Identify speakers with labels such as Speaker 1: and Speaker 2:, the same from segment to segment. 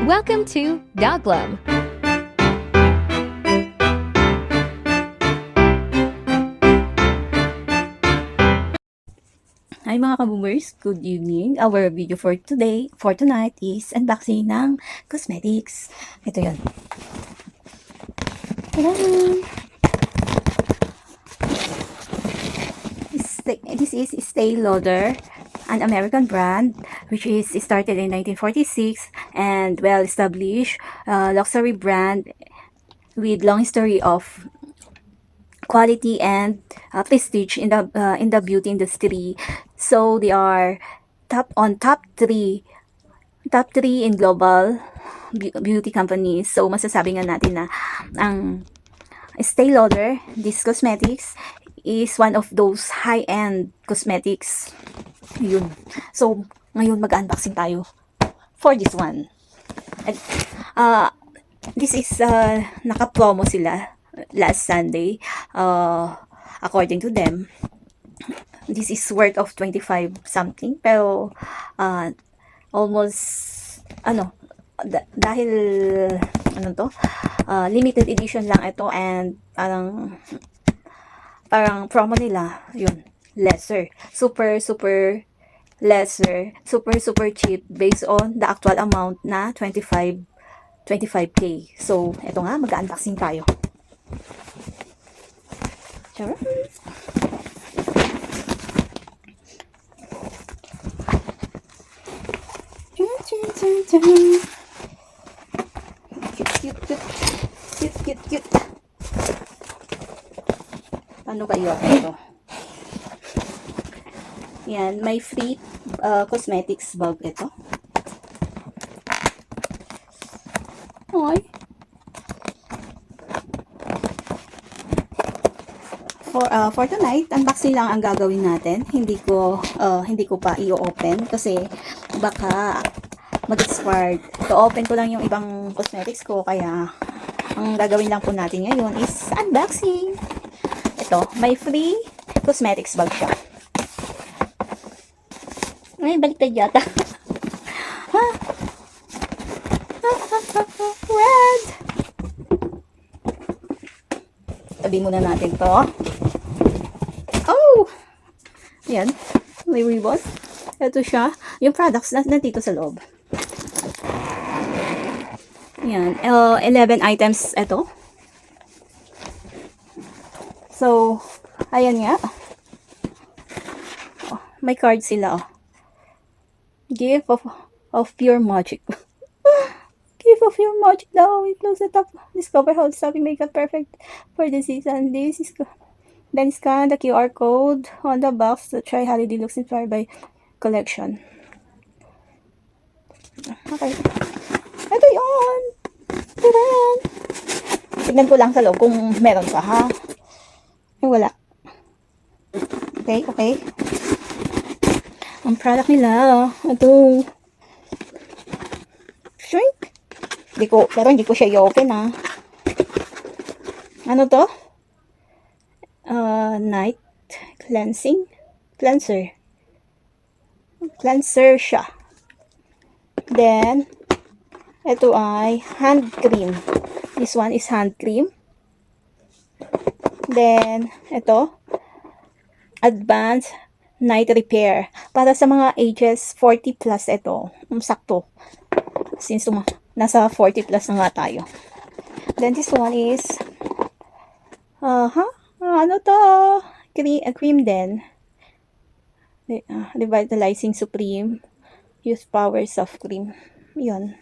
Speaker 1: Welcome to Doglum.
Speaker 2: Hi mga kaboomers, good evening. Our video for tonight is unboxing ng cosmetics. Ito yun. Tadaan! This is Estee Lauder, an American brand which is started in 1946 and well-established luxury brand with long history of quality and prestige in the beauty industry. So they are top 3 in global beauty companies. So masasabi nga natin na ang Estee Lauder, this cosmetics is one of those high-end cosmetics. Yun. So ngayon mag-unboxing tayo for this one. And, this is naka-promo sila last Sunday. According to them, this is worth of 25 something, pero almost dahil limited edition lang ito, and parang promo nila yun, lesser, super lesser, super cheap based on the actual amount na 25k. So ito nga, mag-unboxing tayo. Sure. Cute. Paano ba yun ito? Yan, may free cosmetics bulb ito. Oy. For tonight, unboxing lang ang gagawin natin. Hindi ko pa i-open kasi baka mag-expired. So open ko lang yung ibang cosmetics ko, kaya ang gagawin lang po natin ngayon is unboxing. Ito, may free cosmetics bag siya. Ay, baliktad yata. Red! Tabi muna natin to. Oh! Yan. May ribbon. Ito siya. Yung products na nandito sa loob. Yan. 11 items ito. So, ayan nga. Oh, may card sila, oh. Gift of pure magic. Gift of pure magic daw. We close the top. Discover how stopping makeup perfect for the season. Then scan the QR code on the box to try holiday looks inspired by collection. Okay. Ito yun. Taran! Tignan ko lang sa loob kung meron pa, ha? Ay, wala. Okay. Ang product nila, ito. Shrink. Hindi ko siya i-open, ha? Ano to? Night cleanser siya. Then ito ay hand cream. This one is hand cream. Then ito, advanced night repair para sa mga ages 40 plus. Ito sakto since nasa 40 plus na nga tayo. Then this one is ano to? Cream din. Revitalizing Supreme Youth Power Soft Cream. Yun.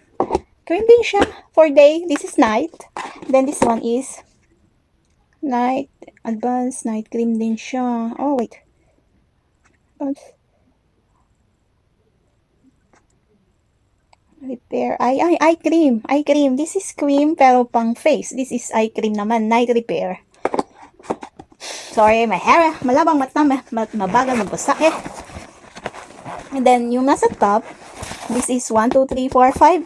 Speaker 2: Cream din siya for day. This is night. Then this one is night. Advanced night cream din siya. Oh, wait. Repair. Eye cream. Eye cream. This is cream pero pang face. This is eye cream naman. Night repair. Sorry, my hair. Malabang mata. Mabagal magbasakit. And then, yung nasa top, this is 1, 2, 3, 4, 5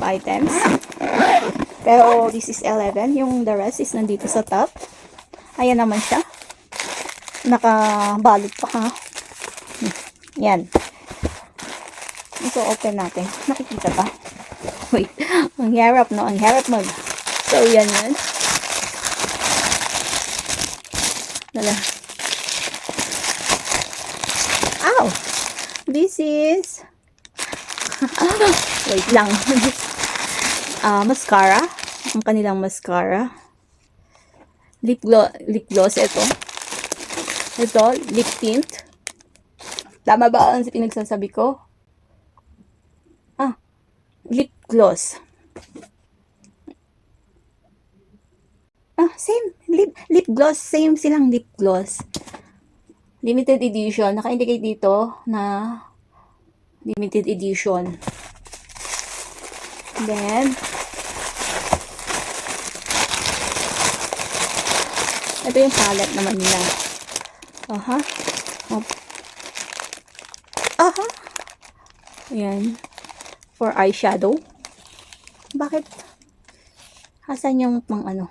Speaker 2: items. Pero, this is 11. Yung the rest is nandito sa top. Ayan naman siya. Nakabalot pa, ha? Yan. So, open natin. Nakikita ba? Wait, ang harap, no? Ang harap mag. So, yan. Dala. Ow! This is... Wait lang. Mascara. Ang kanilang mascara. Lip gloss ito. Ito, lip tint. Tama ba ang pinagsasabi ko? Lip gloss. Same. Lip gloss. Same silang lip gloss. Limited edition. Naka-indicate dito na limited edition. Then, ito yung palette naman nila. Ayan. For eyeshadow. Bakit? Hasan yung pang ano?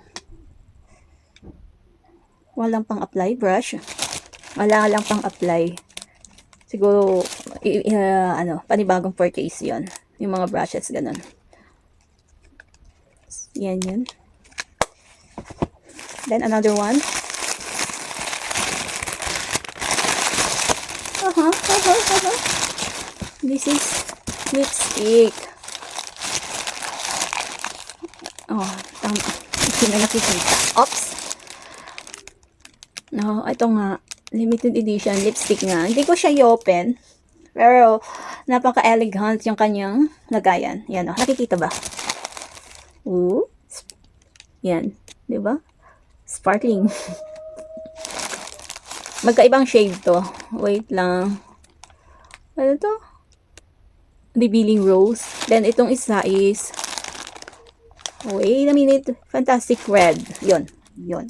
Speaker 2: Walang pang apply brush. Wala lang pang apply. Siguro, panibagong purchase yon. Yung mga brushes, ganun. Yan. Then, another one. This is lipstick. Hindi na nakikita. Oops. No, ito nga. Limited edition lipstick nga. Hindi ko siya i-open. Pero, napaka-elegant yung kanyang lagayan. Yan, nakikita ba? Ooh. Yan. Diba? Sparkling. Magkaibang shade to. Wait lang. Ano to? Revealing Rose. Then, itong isa is wait a minute. Fantastic Red. Yun.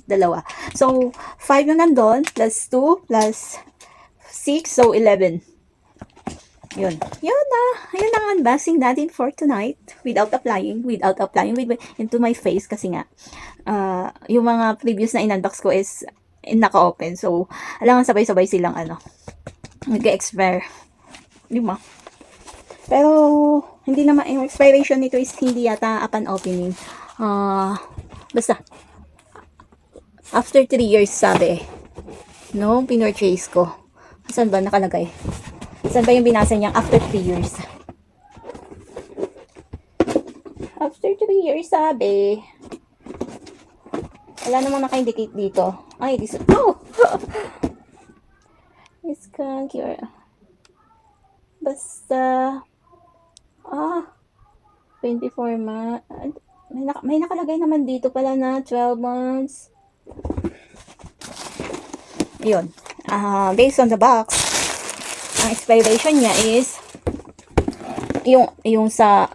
Speaker 2: Dalawa. So, 5 yung nandun. Plus 2. Plus 6. So, 11. Yun na. Ayun ang unboxing natin for tonight. Without applying into my face. Kasi nga, yung mga previous na in-unbox ko is naka-open. So, alangan sabay-sabay silang mag-expire. Di ba? Pero, hindi naman, yung expiration nito is hindi yata upon opening. Basta, after 3 years sabi, no, pinurchase ko. Saan ba nakalagay? Saan ba yung binasa niyang after 3 years? After 3 years sabi, wala namang naka-indicate dito. Ay, this, it's cure. Basta, 24 months. May nakalagay naman dito pala na 12 months. Yun. Based on the box, ang expiration niya is yung sa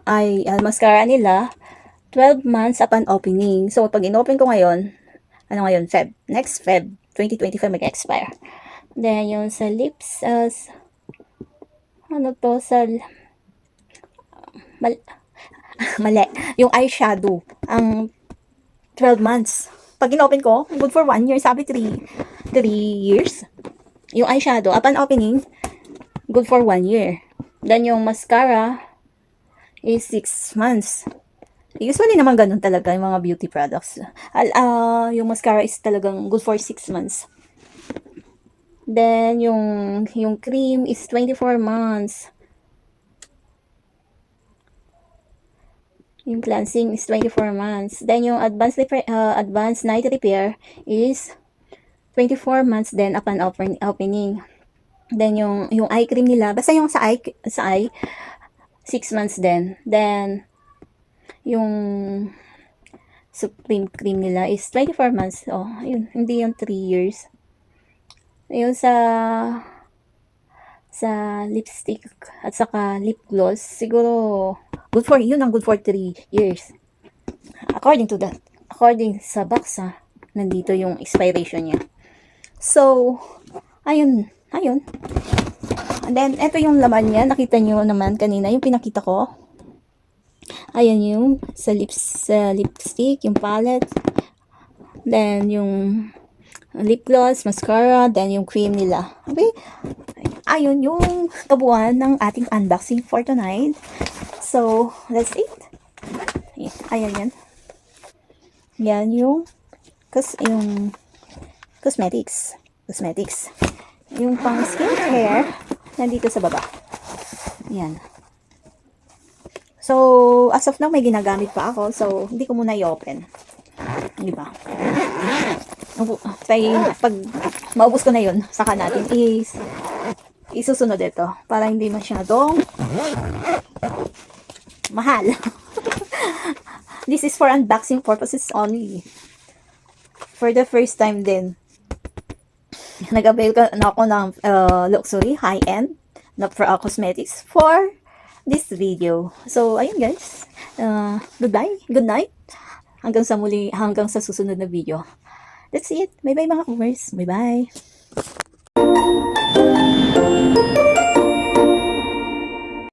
Speaker 2: mascara nila 12 months upon opening. So, pag in-open ko ngayon, next Feb 2025 mag-expire. Then, yung sa lips, mali. Yung eyeshadow, ang 12 months. Pag in-open ko, good for 1 year. Sabi 3 years. Yung eyeshadow, upon opening, good for 1 year. Then, yung mascara is 6 months. Usually naman ganun talaga yung mga beauty products. Yung mascara is talagang good for 6 months. Then, yung cream is 24 months. Yung cleansing is 24 months. Then, yung advanced night repair is 24 months then upon opening. Then, yung eye cream nila, basta yung sa eye 6 months din. Then, yung Supreme cream nila is 24 months. Ayun, hindi yung 3 years. Yung sa lipstick at saka lip gloss, siguro good for 3 years. According sa box, nandito yung expiration niya. So, ayun. And then, ito yung laman niya. Nakita nyo naman kanina, yung pinakita ko. Ayan yung sa lipstick, yung palette. Then, yung lip gloss, mascara, then yung cream nila. Okay? Ayun yung kabuuan ng ating unboxing for tonight. So, that's it. Ayan yan. Yan yung cosmetics. Yung pang skincare, nandito sa baba. Yan. So, as of now, may ginagamit pa ako. So, hindi ko muna i-open. Diba? Pag maubos ko na yun, saka natin isusunod ito. Para hindi masyadong mahal. This is for unboxing purposes only. For the first time din. Nag-avail na ako ng luxury, high-end na cosmetics for this video. So, ayun guys. Goodbye. Good night. Hanggang sa susunod na video. That's it. Bye-bye mga Coomers. Bye-bye.